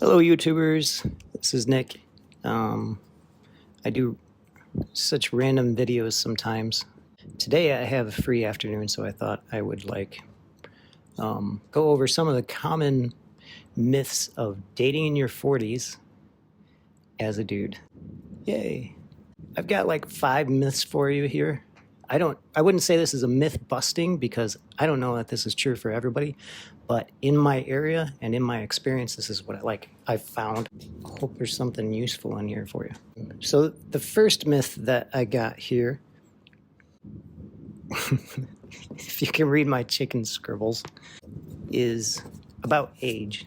Hello, YouTubers. This is Nick. I do such random videos sometimes. Today I have a free afternoon, so I thought I would go over some of the common myths of dating in your 40s as a dude. Yay! I've got like 5 myths for you here. I wouldn't say this is a myth busting because I don't know that this is true for everybody, but in my area and in my experience, this is what I've found. I hope there's something useful in here for you. So the first myth that I got here, if you can read my chicken scribbles, is about age.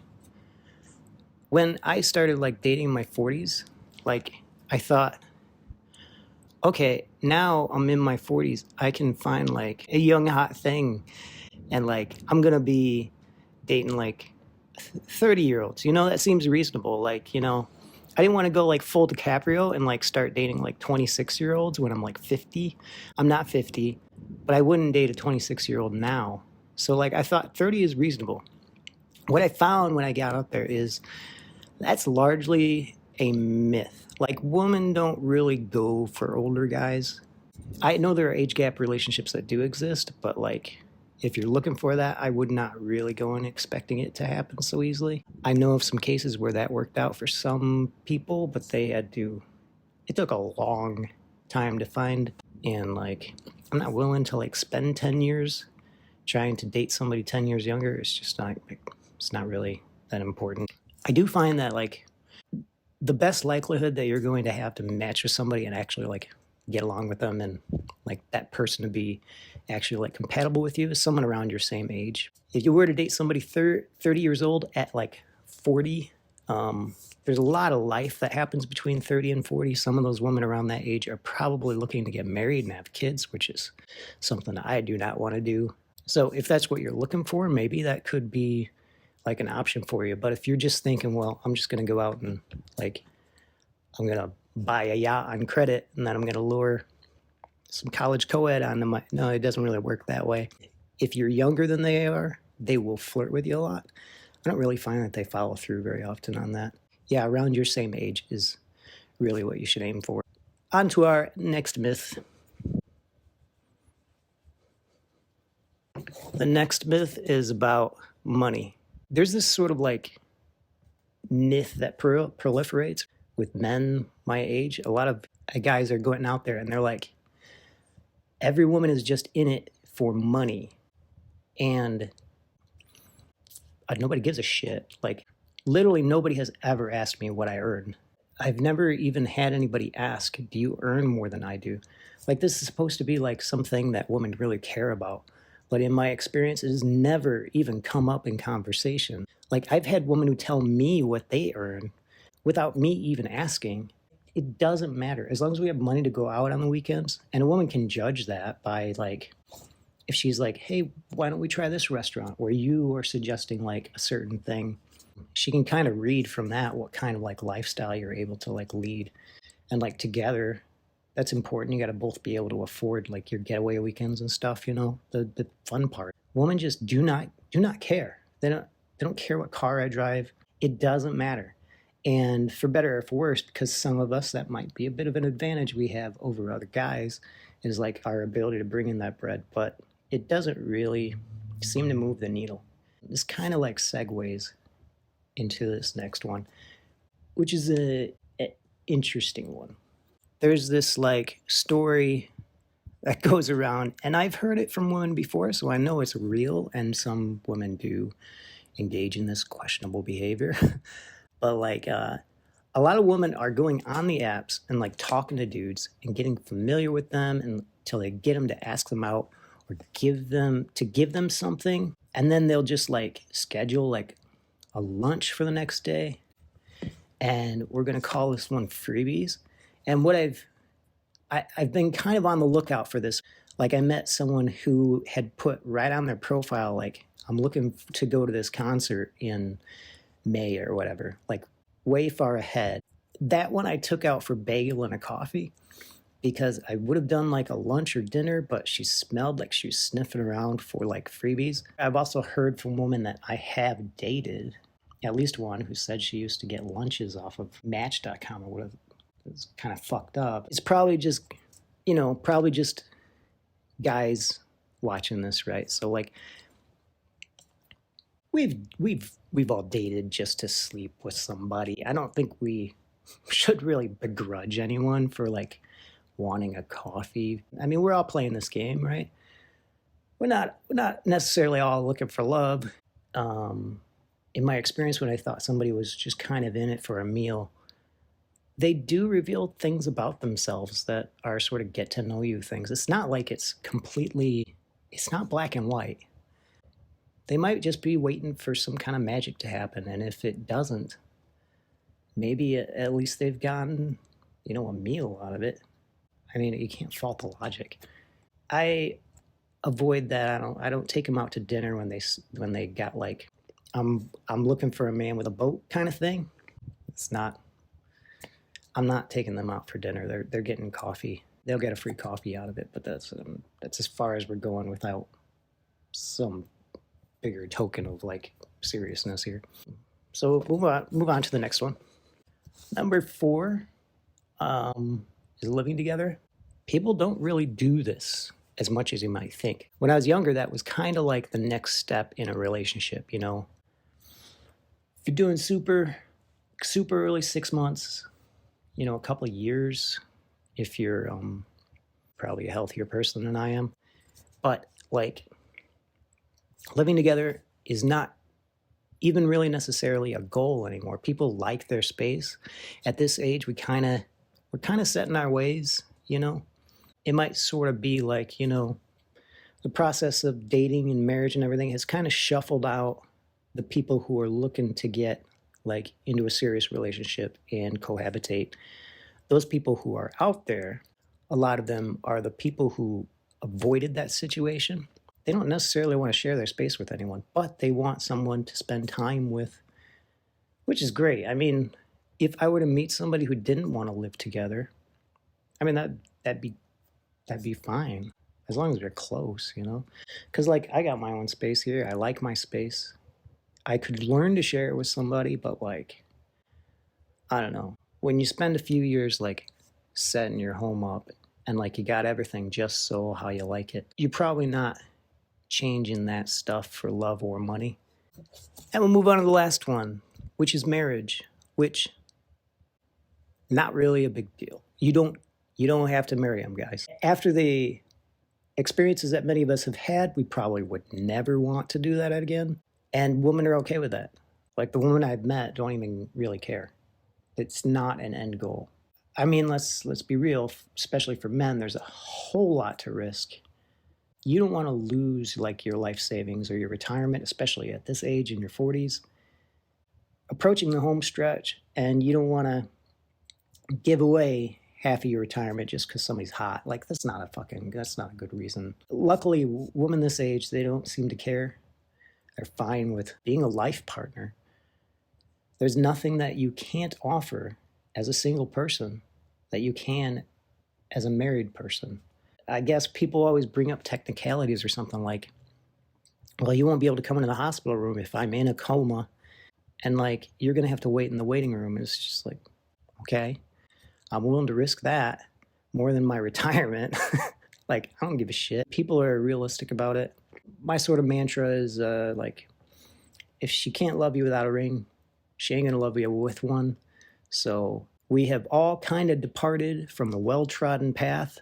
When I started dating in my 40s, I thought, okay, now I'm in my 40s, I can find a young hot thing, and I'm gonna be dating 30-year-olds. That seems reasonable. I didn't want to go full DiCaprio and start dating 26-year-olds when I'm 50. I'm not 50, but I wouldn't date a 26-year-old now. So I thought 30 is reasonable. What I found when I got up there is that's largely a myth. Women don't really go for older guys. I know there are age gap relationships that do exist, but if you're looking for that, I would not really go in expecting it to happen so easily. I know of some cases where that worked out for some people, but it took a long time to find. And I'm not willing to spend 10 years trying to date somebody 10 years younger. It's not really that important. I do find that the best likelihood that you're going to have to match with somebody and actually get along with them and that person to be actually compatible with you is someone around your same age. If you were to date somebody 30 years old at 40, there's a lot of life that happens between 30 and 40. Some of those women around that age are probably looking to get married and have kids, which is something I do not want to do. So if that's what you're looking for, maybe that could be an option for you. But if you're just thinking, well, I'm just going to go out and I'm going to buy a yacht on credit and then I'm going to lure some college co-ed on them. No, it doesn't really work that way. If you're younger than they are, they will flirt with you a lot. I don't really find that they follow through very often on that. Yeah, around your same age is really what you should aim for. On to our next myth. The next myth is about money. There's this sort of myth that proliferates with men my age. A lot of guys are going out there and they're every woman is just in it for money. And nobody gives a shit. Literally nobody has ever asked me what I earn. I've never even had anybody ask, do you earn more than I do? This is supposed to be something that women really care about. But in my experience, it has never even come up in conversation. I've had women who tell me what they earn without me even asking. It doesn't matter. As long as we have money to go out on the weekends, and a woman can judge that by if she's hey, why don't we try this restaurant where you are suggesting a certain thing. She can kind of read from that what kind of lifestyle you're able to lead. And together, that's important. You got to both be able to afford your getaway weekends and stuff, the fun part. Women just do not care. They don't care what car I drive. It doesn't matter. And for better or for worse, because some of us, that might be a bit of an advantage we have over other guys, is our ability to bring in that bread. But it doesn't really seem to move the needle. This kind of segues into this next one, which is an interesting one. There's this story that goes around, and I've heard it from women before, so I know it's real, and some women do engage in this questionable behavior. But a lot of women are going on the apps and talking to dudes and getting familiar with them until they get them to ask them out or give them something, and then they'll just schedule a lunch for the next day, and we're gonna call this one Freebies. And what I've been kind of on the lookout for this. I met someone who had put right on their profile, I'm looking to go to this concert in May or whatever, way far ahead. That one I took out for bagel and a coffee because I would have done a lunch or dinner, but she smelled like she was sniffing around for freebies. I've also heard from women that I have dated at least one who said she used to get lunches off of Match.com or whatever. It's kind of fucked up. It's probably just, probably just guys watching this, right? So like, we've all dated just to sleep with somebody. I don't think we should really begrudge anyone for like wanting a coffee. I mean, we're all playing this game, right? We're not necessarily all looking for love. In my experience, when I thought somebody was just kind of in it for a meal, they do reveal things about themselves that are sort of get to know you things. It's not like it's not black and white. They might just be waiting for some kind of magic to happen. And if it doesn't, maybe at least they've gotten, a meal out of it. I mean, you can't fault the logic. I avoid that. I don't take them out to dinner when they got like, I'm looking for a man with a boat kind of thing. It's not. I'm not taking them out for dinner. They're getting coffee. They'll get a free coffee out of it, but that's as far as we're going without some bigger token of like seriousness here. So move on to the next one. Number 4 is living together. People don't really do this as much as you might think. When I was younger, that was kind of like the next step in a relationship. If you're doing super early, 6 months, a couple of years, if you're probably a healthier person than I am. But like, living together is not even really necessarily a goal anymore. People like their space. At this age, we're kind of set in our ways, It might sort of be like, the process of dating and marriage and everything has kind of shuffled out the people who are looking to get like into a serious relationship and cohabitate. Those people who are out there, a lot of them are the people who avoided that situation. They don't necessarily want to share their space with anyone, but they want someone to spend time with, which is great. I mean, if I were to meet somebody who didn't want to live together, I mean, that'd be fine as long as we're close, Because like, I got my own space here. I like my space. I could learn to share it with somebody, but like, I don't know. When you spend a few years like setting your home up and like you got everything just so how you like it, you're probably not changing that stuff for love or money. And we'll move on to the last one, which is marriage, which not really a big deal. You don't have to marry them, guys. After the experiences that many of us have had, we probably would never want to do that again. And women are okay with that. Like the women I've met don't even really care. It's not an end goal. I mean, let's be real, especially for men, there's a whole lot to risk. You don't want to lose like your life savings or your retirement, especially at this age in your 40s. Approaching the home stretch, and you don't want to give away half of your retirement just because somebody's hot. Like, that's not a good reason. Luckily, women this age, they don't seem to care. They're fine with being a life partner. There's nothing that you can't offer as a single person that you can as a married person. I guess people always bring up technicalities or something like, well, you won't be able to come into the hospital room if I'm in a coma, and like, you're going to have to wait in the waiting room. And it's just like, okay, I'm willing to risk that more than my retirement. Like, I don't give a shit. People are realistic about it. My sort of mantra is like, if she can't love you without a ring, she ain't gonna love you with one. So we have all kind of departed from the well-trodden path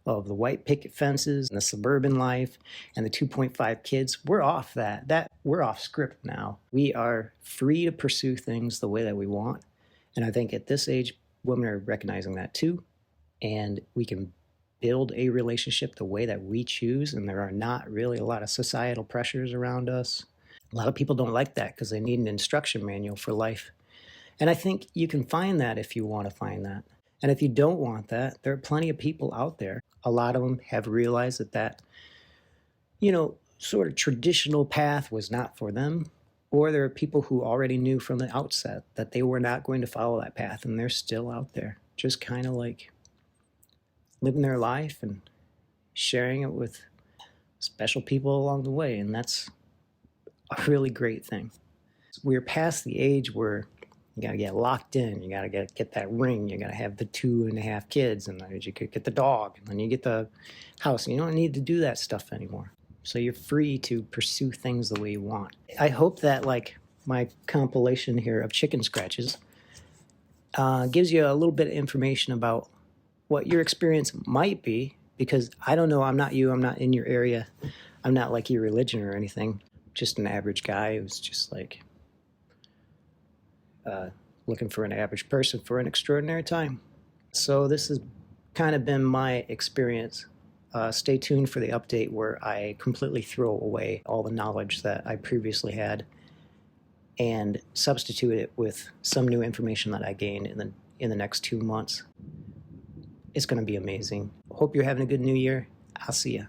of the white picket fences and the suburban life and the 2.5 kids. We're off that. We're off script now. We are free to pursue things the way that we want. And I think at this age, women are recognizing that too. And we can build a relationship the way that we choose. And there are not really a lot of societal pressures around us. A lot of people don't like that because they need an instruction manual for life. And I think you can find that if you want to find that. And if you don't want that, there are plenty of people out there. A lot of them have realized that, sort of traditional path was not for them. Or there are people who already knew from the outset that they were not going to follow that path, and they're still out there, just kind of like living their life and sharing it with special people along the way. And that's a really great thing. We're past the age where you got to get locked in. You got to get that ring. You got to have the 2.5 kids, and then you could get the dog, and then you get the house. You don't need to do that stuff anymore. So you're free to pursue things the way you want. I hope that like my compilation here of chicken scratches gives you a little bit of information about what your experience might be, because I don't know. I'm not you. I'm not in your area. I'm not like your religion or anything. Just an average guy who's just like looking for an average person for an extraordinary time. So this has kind of been my experience. Stay tuned for the update where I completely throw away all the knowledge that I previously had and substitute it with some new information that I gained in the next 2 months. It's going to be amazing. Hope you're having a good new year. I'll see ya.